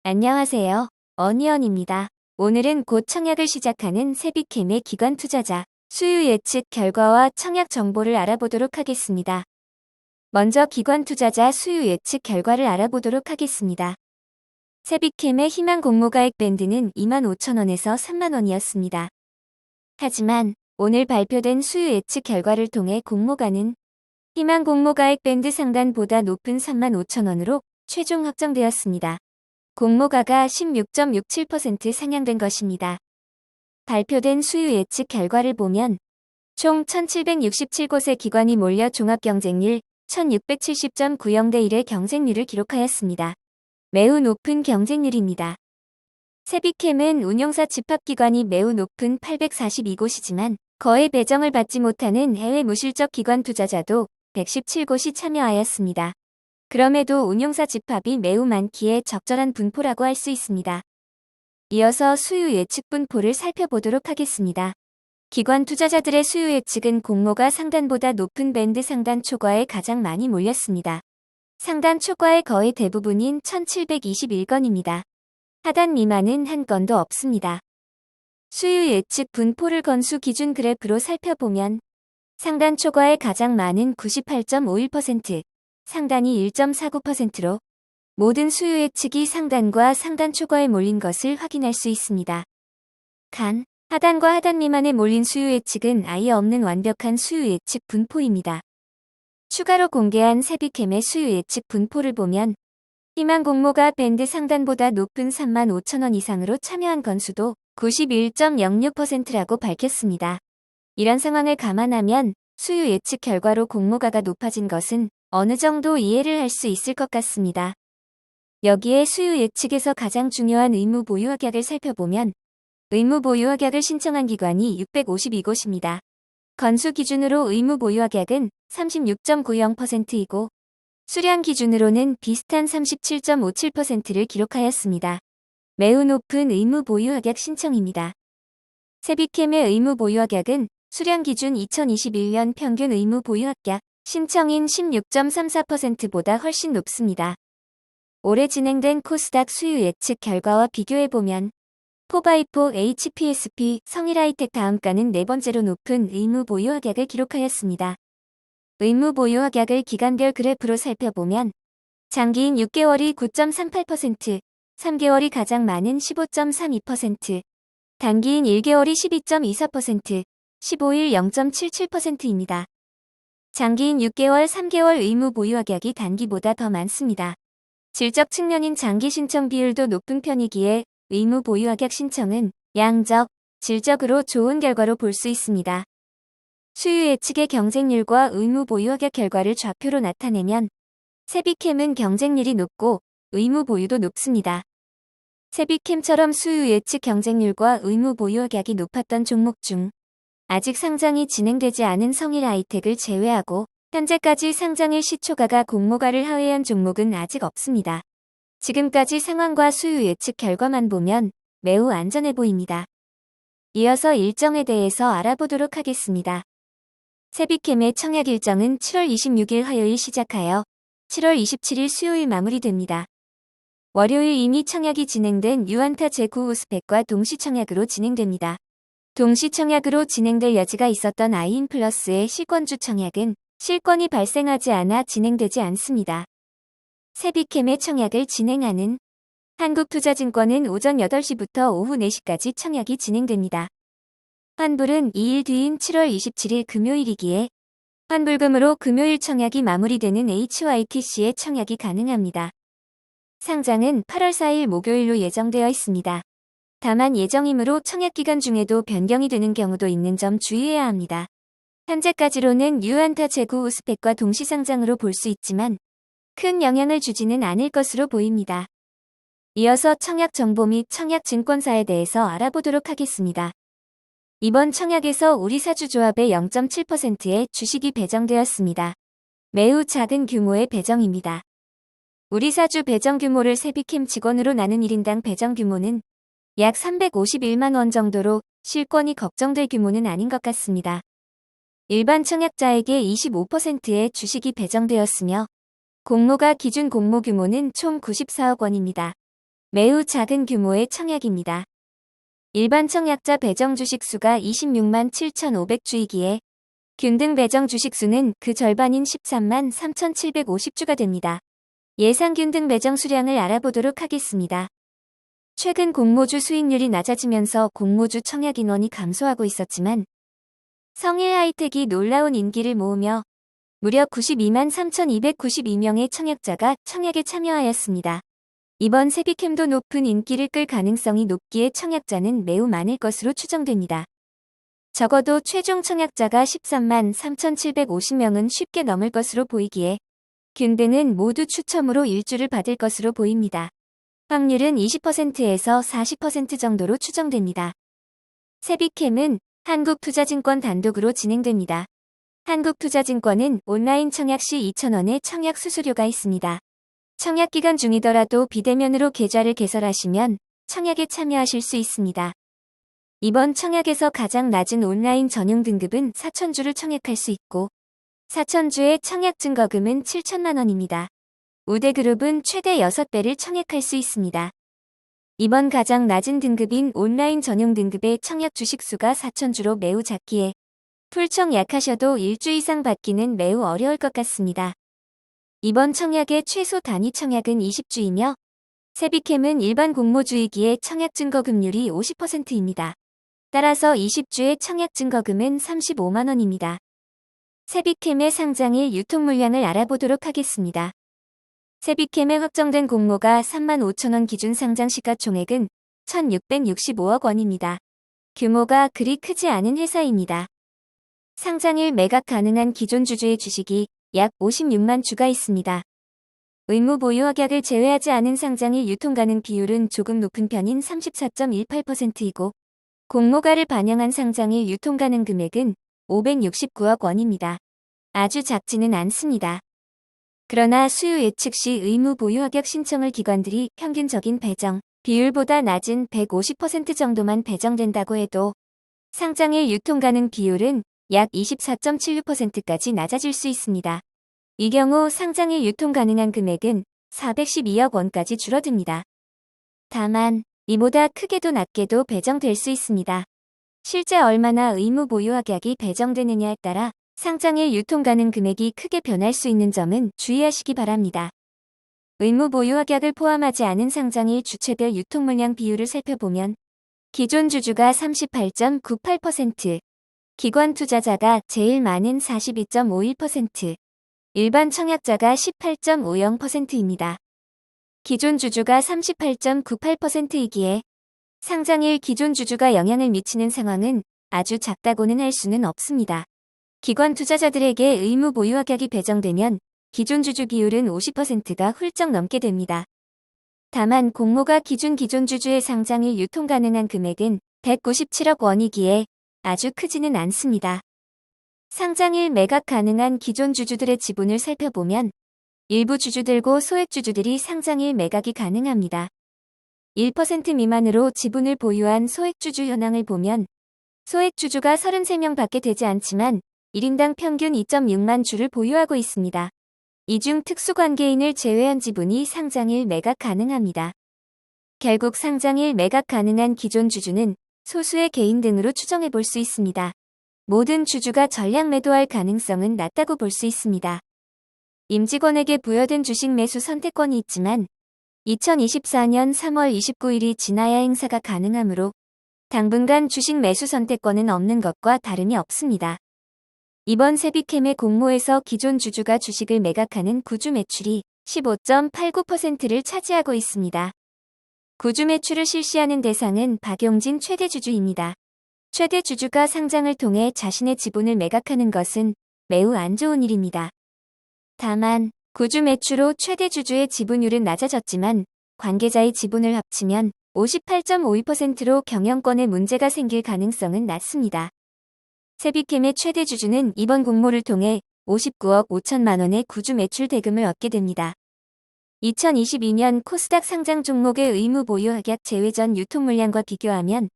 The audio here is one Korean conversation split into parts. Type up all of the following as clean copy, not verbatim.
안녕하세요. 어니언입니다. 오늘은 곧 청약을 시작하는 세비캠의 기관 투자자 수요 예측 결과와 청약 정보를 알아보도록 하겠습니다. 먼저 기관 투자자 수요 예측 결과를 알아보도록 하겠습니다. 세비캠의 희망 공모가액 밴드는 25,000원에서 30,000원이었습니다. 하지만 오늘 발표된 수요 예측 결과를 통해 공모가는 희망 공모가액 밴드 상단보다 높은 35,000원으로 최종 확정되었습니다. 공모가가 16.67% 상향된 것입니다. 발표된 수요 예측 결과를 보면 총 1,767곳의 기관이 몰려 종합경쟁률 1,670.90대 1의 경쟁률을 기록하였습니다. 매우 높은 경쟁률입니다. 세비캠은 운용사 집합기관이 매우 높은 842곳이지만 거액 배정을 받지 못하는 해외 무실적 기관 투자자도 117곳이 참여하였습니다. 그럼에도 운용사 집합이 매우 많기에 적절한 분포라고 할 수 있습니다. 이어서 수요 예측 분포를 살펴보도록 하겠습니다. 기관 투자자들의 수요 예측은 공모가 상단보다 높은 밴드 상단 초과에 가장 많이 몰렸습니다. 상단 초과의 거의 대부분인 1,721건입니다. 하단 미만은 한 건도 없습니다. 수요 예측 분포를 건수 기준 그래프로 살펴보면 상단 초과에 가장 많은 98.51%, 상단이 1.49%로 모든 수요 예측이 상단과 상단 초과에 몰린 것을 확인할 수 있습니다. 하단과 하단 미만에 몰린 수요 예측은 아예 없는 완벽한 수요 예측 분포입니다. 추가로 공개한 세비캠의 수요 예측 분포를 보면 희망 공모가 밴드 상단보다 높은 35,000원 이상으로 참여한 건수도 91.06%라고 밝혔습니다. 이런 상황을 감안하면 수요 예측 결과로 공모가가 높아진 것은 어느 정도 이해를 할 수 있을 것 같습니다. 여기에 수요 예측에서 가장 중요한 의무 보유 확약을 살펴보면 의무 보유 확약을 신청한 기관이 652곳입니다. 건수 기준으로 의무 보유 확약은 36.90%이고 수량 기준으로는 비슷한 37.57%를 기록하였습니다. 매우 높은 의무 보유 확약 신청입니다. 세비캠의 의무 보유 확약은 수량 기준 2021년 평균 의무 보유 확약 신청인 16.34%보다 훨씬 높습니다. 올해 진행된 코스닥 수요 예측 결과와 비교해보면 포바이포 HPSP 성일하이텍 다음가는 네 번째로 높은 의무 보유 확약을 기록하였습니다. 의무 보유 확약을 기간별 그래프로 살펴보면 장기인 6개월이 9.38%, 3개월이 가장 많은 15.32%, 단기인 1개월이 12.24%, 15일 0.77%입니다. 장기인 6개월, 3개월 의무 보유 확약이 단기보다 더 많습니다. 질적 측면인 장기 신청 비율도 높은 편이기에 의무 보유 확약 신청은 양적, 질적으로 좋은 결과로 볼 수 있습니다. 수요 예측의 경쟁률과 의무 보유 확약 결과를 좌표로 나타내면 세비캠은 경쟁률이 높고 의무 보유도 높습니다. 세비캠처럼 수요 예측 경쟁률과 의무 보유 확약이 높았던 종목 중 아직 상장이 진행되지 않은 성일하이텍을 제외하고 현재까지 상장일 시초가가 공모가를 하회한 종목은 아직 없습니다. 지금까지 상황과 수요 예측 결과만 보면 매우 안전해 보입니다. 이어서 일정에 대해서 알아보도록 하겠습니다. 세비캠의 청약 일정은 7월 26일 화요일 시작하여 7월 27일 수요일 마무리됩니다. 월요일 이미 청약이 진행된 유안타 제구 우스펙과 동시 청약으로 진행됩니다. 동시 청약으로 진행될 여지가 있었던 아이인플러스의 실권주 청약은 실권이 발생하지 않아 진행되지 않습니다. 세비캠의 청약을 진행하는 한국투자증권은 오전 8시부터 오후 4시까지 청약이 진행됩니다. 환불은 2일 뒤인 7월 27일 금요일이기에 환불금으로 금요일 청약이 마무리되는 HYTC의 청약이 가능합니다. 상장은 8월 4일 목요일로 예정되어 있습니다. 다만 예정이므로 청약기간 중에도 변경이 되는 경우도 있는 점 주의해야 합니다. 현재까지로는 유안타 제구 우스펙과 동시 상장으로 볼 수 있지만 큰 영향을 주지는 않을 것으로 보입니다. 이어서 청약 정보 및 청약 증권사에 대해서 알아보도록 하겠습니다. 이번 청약에서 우리사주조합의 0.7%의 주식이 배정되었습니다. 매우 작은 규모의 배정입니다. 우리사주 배정 규모를 세비캠 직원으로 나눈 1인당 배정 규모는 약 351만 원 정도로 실권이 걱정될 규모는 아닌 것 같습니다. 일반 청약자에게 25%의 주식이 배정되었으며 공모가 기준 공모 규모는 총 94억 원입니다. 매우 작은 규모의 청약입니다. 일반 청약자 배정 주식수가 26만 7,500주이기에 균등 배정 주식수는 그 절반인 13만 3,750주가 됩니다. 예상 균등 배정 수량을 알아보도록 하겠습니다. 최근 공모주 수익률이 낮아지면서 공모주 청약 인원이 감소하고 있었지만 성일 하이텍이 놀라운 인기를 모으며 무려 92만 3,292명의 청약자가 청약에 참여하였습니다. 이번 세비캠도 높은 인기를 끌 가능성이 높기에 청약자는 매우 많을 것으로 추정됩니다. 적어도 최종 청약자가 13만 3,750명은 쉽게 넘을 것으로 보이기에 균등은 모두 추첨으로 일주를 받을 것으로 보입니다. 확률은 20%에서 40% 정도로 추정됩니다. 세비캠은 한국투자증권 단독으로 진행됩니다. 한국투자증권은 온라인 청약 시 2,000원의 청약 수수료가 있습니다. 청약 기간 중이더라도 비대면으로 계좌를 개설하시면 청약에 참여하실 수 있습니다. 이번 청약에서 가장 낮은 온라인 전용 등급은 4,000주를 청약할 수 있고 4,000주의 청약 증거금은 7천만 원입니다. 우대그룹은 최대 6배를 청약할 수 있습니다. 이번 가장 낮은 등급인 온라인 전용 등급의 청약 주식수가 4,000주로 매우 작기에 풀청약하셔도 일주 이상 받기는 매우 어려울 것 같습니다. 이번 청약의 최소 단위 청약은 20주이며 세비캠은 일반 공모주이기에 청약 증거금률이 50%입니다. 따라서 20주의 청약 증거금은 35만 원입니다. 세비캠의 상장일 유통 물량을 알아보도록 하겠습니다. 세비캠의 확정된 공모가 3만 5천 원 기준 상장 시가총액은 1,665억 원입니다. 규모가 그리 크지 않은 회사입니다. 상장일 매각 가능한 기존 주주의 주식이 약 56만 주가 있습니다. 의무 보유 확약을 제외하지 않은 상장일 유통 가능 비율은 조금 높은 편인 34.18%이고 공모가를 반영한 상장일 유통 가능 금액은 569억 원입니다. 아주 작지는 않습니다. 그러나 수요 예측 시 의무 보유 확약 신청을 기관들이 평균적인 배정 비율보다 낮은 150% 정도만 배정된다고 해도 상장일 유통 가능 비율은 약 24.76%까지 낮아질 수 있습니다. 이 경우 상장일 유통 가능한 금액은 412억 원까지 줄어듭니다. 다만 이보다 크게도 낮게도 배정될 수 있습니다. 실제 얼마나 의무 보유 확약이 배정되느냐에 따라 상장일 유통 가능 금액이 크게 변할 수 있는 점은 주의하시기 바랍니다. 의무 보유 확약을 포함하지 않은 상장일 주체별 유통 물량 비율을 살펴보면 기존 주주가 38.98%, 기관 투자자가 제일 많은 42.51%, 일반 청약자가 18.50%입니다. 기존 주주가 38.98%이기에 상장일 기존 주주가 영향을 미치는 상황은 아주 작다고는 할 수는 없습니다. 기관 투자자들에게 의무 보유 확약이 배정되면 기존 주주 비율은 50%가 훌쩍 넘게 됩니다. 다만 공모가 기준 주주의 상장일 유통 가능한 금액은 197억 원이기에 아주 크지는 않습니다. 상장일 매각 가능한 기존 주주들의 지분을 살펴보면 일부 주주들고 소액 주주들이 상장일 매각이 가능합니다. 1% 미만으로 지분을 보유한 소액 주주 현황을 보면 소액 주주가 33명 밖에 되지 않지만 1인당 평균 2.6만 주를 보유하고 있습니다. 이 중 특수관계인을 제외한 지분이 상장일 매각 가능합니다. 결국 상장일 매각 가능한 기존 주주는 소수의 개인 등으로 추정해 볼 수 있습니다. 모든 주주가 전량 매도할 가능성은 낮다고 볼 수 있습니다. 임직원에게 부여된 주식 매수 선택권이 있지만 2024년 3월 29일이 지나야 행사가 가능하므로 당분간 주식 매수 선택권은 없는 것과 다름이 없습니다. 이번 세비캠의 공모에서 기존 주주가 주식을 매각하는 구주 매출이 15.89%를 차지하고 있습니다. 구주 매출을 실시하는 대상은 박용진 최대 주주입니다. 최대 주주가 상장을 통해 자신의 지분을 매각하는 것은 매우 안 좋은 일입니다. 다만 구주 매출 후 최대 주주의 지분율은 낮아졌지만 관계자의 지분을 합치면 58.52%로 경영권에 문제가 생길 가능성은 낮습니다. 세비캠의 최대 주주는 이번 공모를 통해 59억 5천만 원의 구주 매출 대금을 얻게 됩니다. 2022년 코스닥 상장 종목의 의무 보유 확약 제외 전 유통 물량과 비교하면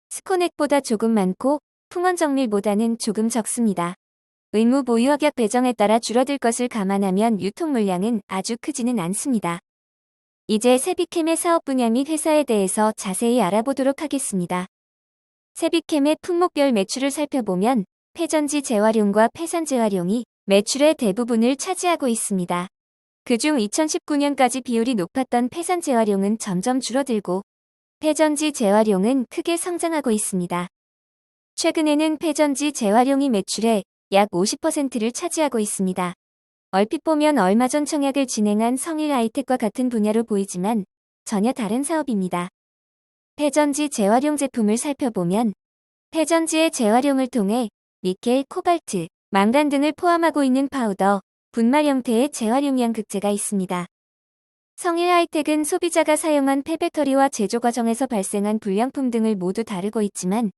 스코넥보다 조금 많고 풍원정밀보다는 조금 적습니다. 의무 보유 확약 배정에 따라 줄어들 것을 감안하면 유통 물량은 아주 크지는 않습니다. 이제 세비캠의 사업 분야 및 회사에 대해서 자세히 알아보도록 하겠습니다. 세비캠의 품목별 매출을 살펴보면 폐전지 재활용과 폐산 재활용이 매출의 대부분을 차지하고 있습니다. 그중 2019년까지 비율이 높았던 폐산 재활용은 점점 줄어들고 폐전지 재활용은 크게 성장하고 있습니다. 최근에는 폐전지 재활용이 매출의 약 50%를 차지하고 있습니다. 얼핏 보면 얼마 전 청약을 진행한 성일하이텍과 같은 분야로 보이지만 전혀 다른 사업입니다. 폐전지 재활용 제품을 살펴보면 폐전지의 재활용을 통해 니켈, 코발트, 망간 등을 포함하고 있는 파우더, 분말 형태의 재활용량 극제가 있습니다. 성일하이텍은 소비자가 사용한 폐배터리와 제조 과정에서 발생한 불량품 등을 모두 다루고 있지만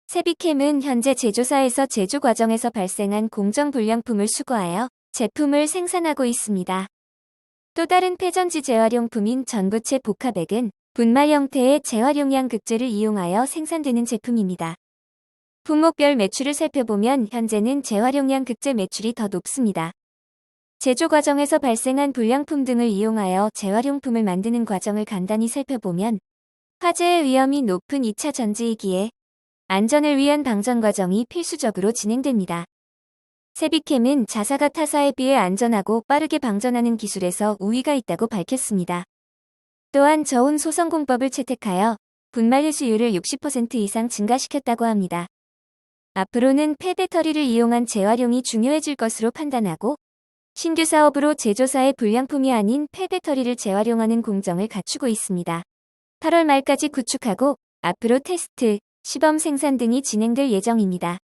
세비캠은 현재 제조사에서 제조 과정에서 발생한 공정 불량품을 수거하여 제품을 생산하고 있습니다. 또 다른 폐전지 재활용품인 전구체 복합액은 분말 형태의 재활용량 극제를 이용하여 생산되는 제품입니다. 품목별 매출을 살펴보면 현재는 재활용량 극제 매출이 더 높습니다. 제조 과정에서 발생한 불량품 등을 이용하여 재활용품을 만드는 과정을 간단히 살펴보면 화재의 위험이 높은 2차 전지이기에 안전을 위한 방전 과정이 필수적으로 진행됩니다. 세비캠은 자사가 타사에 비해 안전하고 빠르게 방전하는 기술에서 우위가 있다고 밝혔습니다. 또한 저온 소성공법을 채택하여 분말 회수율을 60% 이상 증가시켰다고 합니다. 앞으로는 폐배터리를 이용한 재활용이 중요해질 것으로 판단하고 신규 사업으로 제조사의 불량품이 아닌 폐배터리를 재활용하는 공정을 갖추고 있습니다. 8월 말까지 구축하고 앞으로 테스트, 시범 생산 등이 진행될 예정입니다.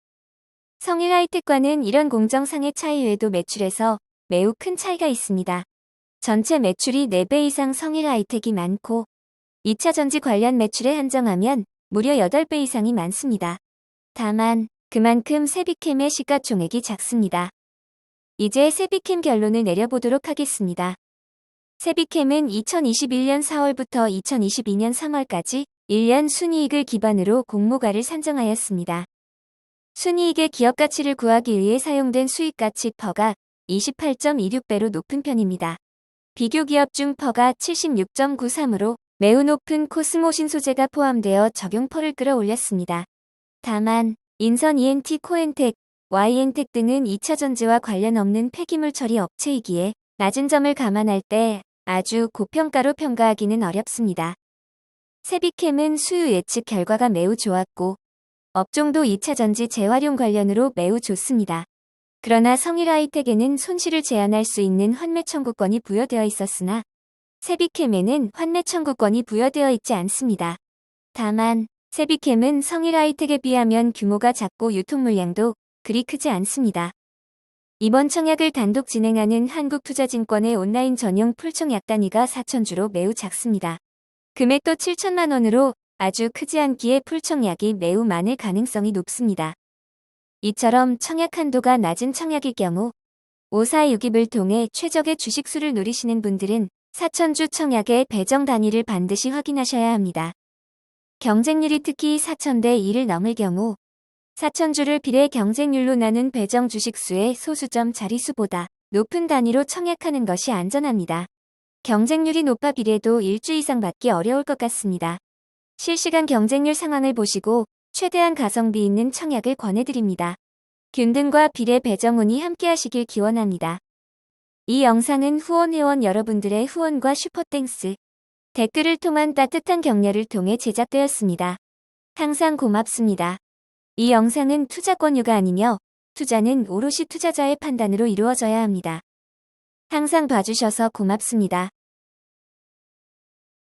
성일하이텍과는 이런 공정상의 차이 외에도 매출에서 매우 큰 차이가 있습니다. 전체 매출이 4배 이상 성일하이텍이 많고 2차 전지 관련 매출에 한정하면 무려 8배 이상이 많습니다. 다만 그만큼 세비캠의 시가총액이 작습니다. 이제 세비캠 결론을 내려보도록 하겠습니다. 세비캠은 2021년 4월부터 2022년 3월까지 1년 순이익을 기반으로 공모가를 산정하였습니다. 순이익의 기업가치를 구하기 위해 사용된 수익가치 퍼가 28.26배로 높은 편입니다. 비교 기업 중 퍼가 76.93으로 매우 높은 코스모신 소재가 포함되어 적용 퍼를 끌어올렸습니다. 다만 인선 ENT 코엔텍, Y엔텍 등은 2차 전지와 관련 없는 폐기물 처리 업체이기에 낮은 점을 감안할 때 아주 고평가로 평가하기는 어렵습니다. 세비캠은 수요 예측 결과가 매우 좋았고 업종도 2차 전지 재활용 관련으로 매우 좋습니다. 그러나 성일하이텍에는 손실을 제한할 수 있는 환매 청구권이 부여되어 있었으나 세비캠에는 환매 청구권이 부여되어 있지 않습니다. 다만 세비캠은 성일하이텍에 비하면 규모가 작고 유통 물량도 그리 크지 않습니다. 이번 청약을 단독 진행하는 한국투자증권의 온라인 전용 풀청약 단위가 4,000주로 매우 작습니다. 금액도 7천만 원으로 아주 크지 않기에 풀청약이 매우 많을 가능성이 높습니다. 이처럼 청약 한도가 낮은 청약일 경우 546입을 통해 최적의 주식수를 노리시는 분들은 4,000주 청약의 배정 단위를 반드시 확인하셔야 합니다. 경쟁률이 특히 4,000대 1을 넘을 경우 4,000주를 비례 경쟁률로 나눈 배정 주식수의 소수점 자릿수보다 높은 단위로 청약하는 것이 안전합니다. 경쟁률이 높아 비례도 1주 이상 받기 어려울 것 같습니다. 실시간 경쟁률 상황을 보시고 최대한 가성비 있는 청약을 권해드립니다. 균등과 비례 배정운이 함께하시길 기원합니다. 이 영상은 후원회원 여러분들의 후원과 슈퍼땡스, 댓글을 통한 따뜻한 격려를 통해 제작되었습니다. 항상 고맙습니다. 이 영상은 투자 권유가 아니며 투자는 오롯이 투자자의 판단으로 이루어져야 합니다. 항상 봐주셔서 고맙습니다.